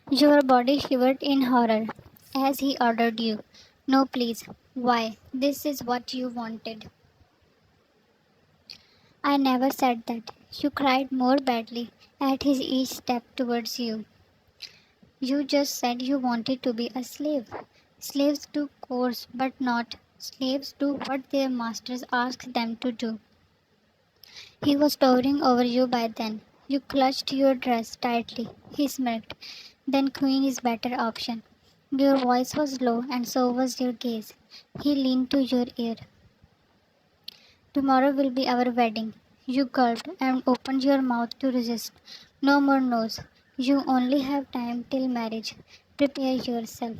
Your body shivered in horror as he ordered you. No, please. Why? This is what you wanted. I never said that. You cried more badly at his each step towards you. You just said you wanted to be a slave. Slaves do course, but not. Slaves do what their masters ask them to do. He was towering over you by then. You clutched your dress tightly. He smirked. Then Queen is better option. Your voice was low and so was your gaze. He leaned to your ear. Tomorrow will be our wedding. You gulped and opened your mouth to resist. No more no's. You only have time till marriage. Prepare yourself.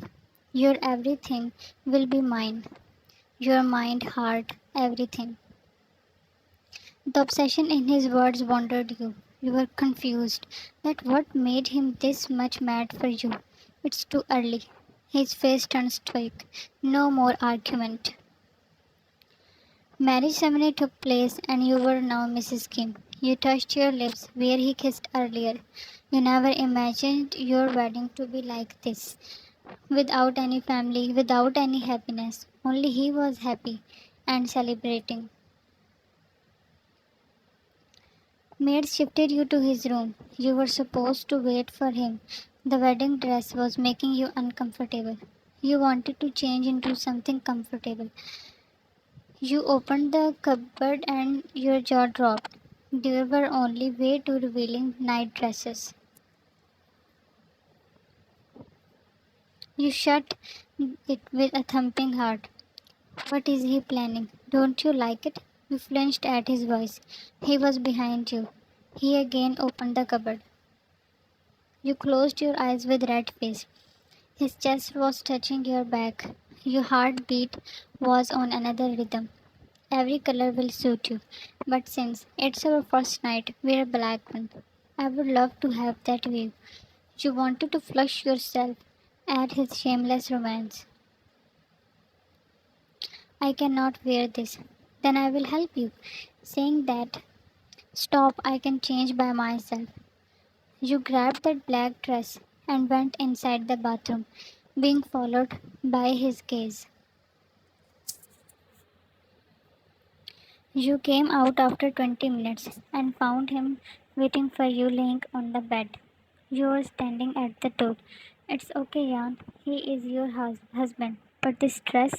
Your everything will be mine. Your mind, heart, everything. The obsession in his words wondered you. You were confused. That what made him this much mad for you? It's too early. His face turned stoic. No more argument. Marriage ceremony took place and you were now Mrs. Kim. You touched your lips where he kissed earlier. You never imagined your wedding to be like this. Without any family, without any happiness. Only he was happy and celebrating. Maids shifted you to his room. You were supposed to wait for him. The wedding dress was making you uncomfortable. You wanted to change into something comfortable. You opened the cupboard and your jaw dropped. There were only way too revealing night dresses. You shut it with a thumping heart. What is he planning? Don't you like it? You flinched at his voice. He was behind you. He again opened the cupboard. You closed your eyes with red face. His chest was touching your back. Your heartbeat was on another rhythm. Every color will suit you. But since it's our first night, wear a black one. I would love to have that view. You wanted to flush yourself at his shameless romance. I cannot wear this. Then I will help you. Saying that, stop, I can change by myself. You grabbed that black dress and went inside the bathroom, being followed by his gaze. You came out after 20 minutes and found him waiting for you laying on the bed. You were standing at the door. It's okay, Jan. He is your husband. But this dress,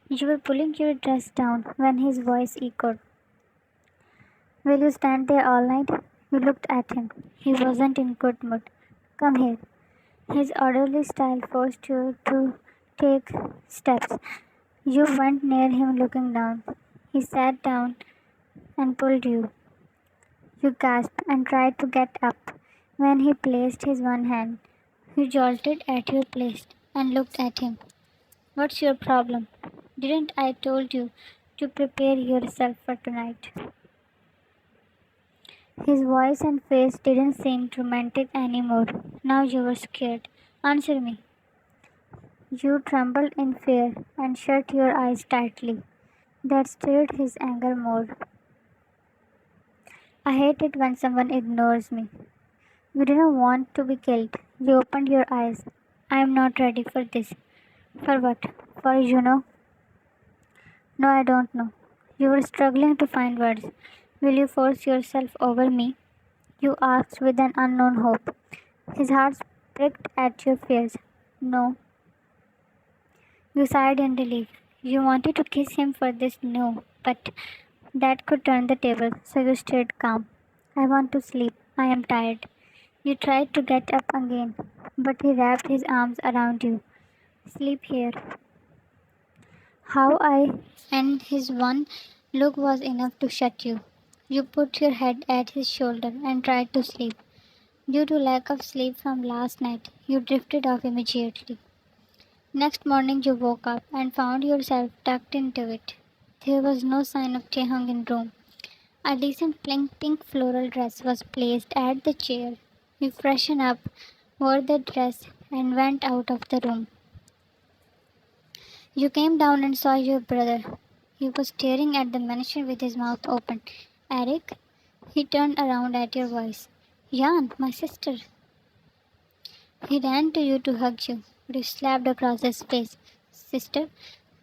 you were pulling your dress down when his voice echoed. Will you stand there all night? You looked at him. He wasn't in good mood. Come here. His orderly style forced you to take steps. You went near him looking down. He sat down and pulled you. You gasped and tried to get up. When he placed his one hand, you jolted at your place and looked at him. What's your problem? Didn't I told you to prepare yourself for tonight? His voice and face didn't seem romantic anymore. Now you were scared. Answer me. You trembled in fear and shut your eyes tightly. That stirred his anger more. I hate it when someone ignores me. You didn't want to be killed. You opened your eyes. I am not ready for this. For what? For you know? No, I don't know. You were struggling to find words. Will you force yourself over me? You asked with an unknown hope. His heart pricked at your fears. No. You sighed in relief. You wanted to kiss him for this no, but that could turn the table, so you stayed calm. I want to sleep. I am tired. You tried to get up again, but he wrapped his arms around you. Sleep here. How I and his one look was enough to shut you. You put your head at his shoulder and tried to sleep. Due to lack of sleep from last night, you drifted off immediately. Next morning you woke up and found yourself tucked into it. There was no sign of Taehyungff in room. A decent pink floral dress was placed at the chair. You freshened up, wore the dress, and went out of the room. You came down and saw your brother. He was staring at the mansion with his mouth open. Eric? He turned around at your voice. Jan, my sister. He ran to you to hug you, but you slapped across his face. Sister,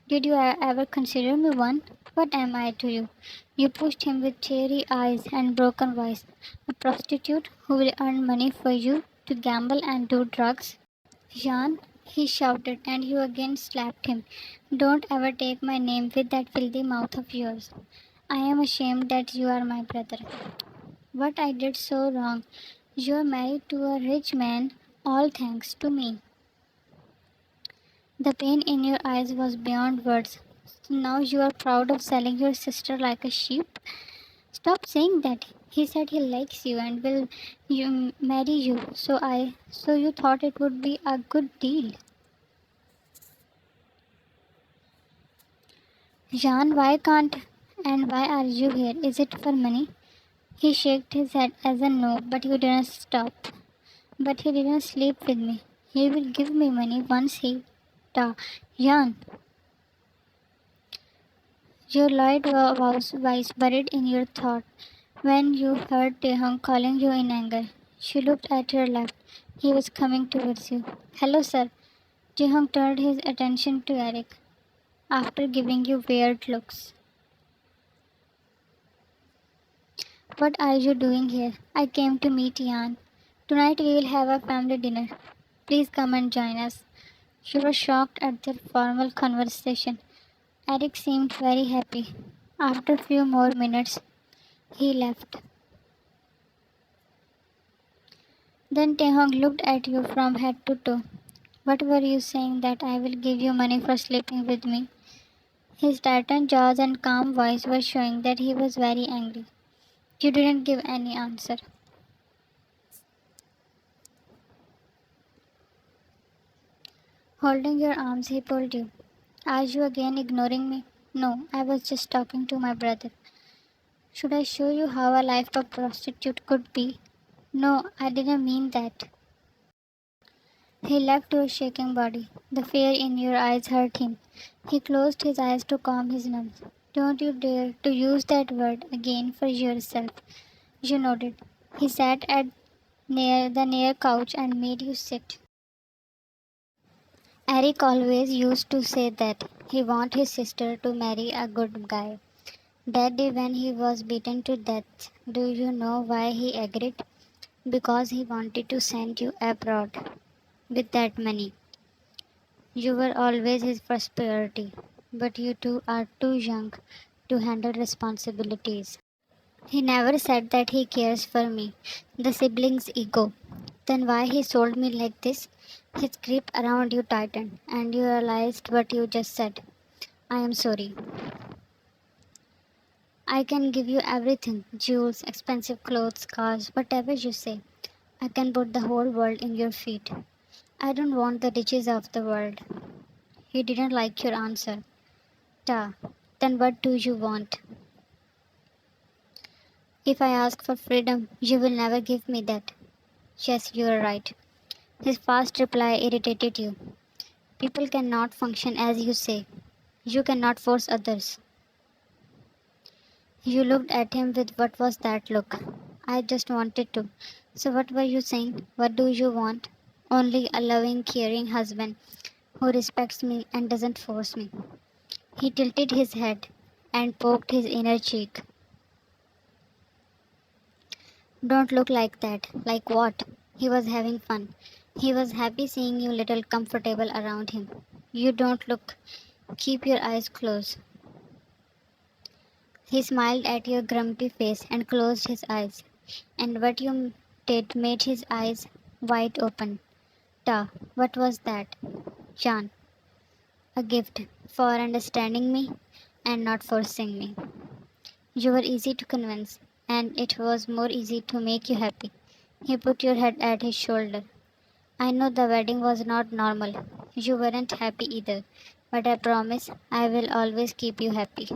did you ever consider me one? What am I to you? You pushed him with teary eyes and broken voice. A prostitute who will earn money for you to gamble and do drugs? Jean, he shouted, and you again slapped him. Don't ever take my name with that filthy mouth of yours. I am ashamed that you are my brother. What I did so wrong? You are married to a rich man, all thanks to me. The pain in your eyes was beyond words. So now you are proud of selling your sister like a sheep? Stop saying that. He said he likes you and will marry you. So you thought it would be a good deal. Jean, why can't and why are you here? Is it for money? He shook his head as a no, but he didn't stop. But he didn't sleep with me. He will give me money once he Jean, your light was wise buried in your thought. When you heard Taehyungff calling you in anger, she looked at your left. He was coming towards you. Hello, sir. Taehyungff turned his attention to Eric after giving you weird looks. What are you doing here? I came to meet Yan. Tonight we will have a family dinner. Please come and join us. She was shocked at their formal conversation. Eric seemed very happy. After a few more minutes, he left. Then Taehyung looked at you from head to toe. What were you saying that I will give you money for sleeping with me? His tightened jaws and calm voice were showing that he was very angry. You didn't give any answer. Holding your arms, he pulled you. Are you again ignoring me? No, I was just talking to my brother. Should I show you how a life of prostitute could be? No, I didn't mean that. He left your shaking body. The fear in your eyes hurt him. He closed his eyes to calm his nerves. Don't you dare to use that word again for yourself. You nodded. He sat at near the near couch and made you sit. Eric always used to say that he want his sister to marry a good guy. That day when he was beaten to death, do you know why he agreed? Because he wanted to send you abroad with that money. You were always his first priority, but you two are too young to handle responsibilities. He never said that he cares for me. The siblings' ego. Then why he sold me like this? His grip around you tightened, and you realized what you just said. I am sorry. I can give you everything jewels, expensive clothes, cars, whatever you say. I can put the whole world in your feet. I don't want the riches of the world. He didn't like your answer. Ta. Then what do you want? If I ask for freedom, you will never give me that. Yes, you are right. His fast reply irritated you. People cannot function as you say. You cannot force others. You looked at him with what was that look? I just wanted to. So what were you saying? What do you want? Only a loving, caring husband who respects me and doesn't force me. He tilted his head and poked his inner cheek. Don't look like that. Like what? He was having fun. He was happy seeing you little comfortable around him. You don't look. Keep your eyes closed. He smiled at your grumpy face and closed his eyes. And what you did made his eyes wide open. Ta, what was that? Jan, a gift for understanding me and not forcing me. You were easy to convince, and it was more easy to make you happy. He put your head at his shoulder. I know the wedding was not normal. You weren't happy either, but I promise I will always keep you happy.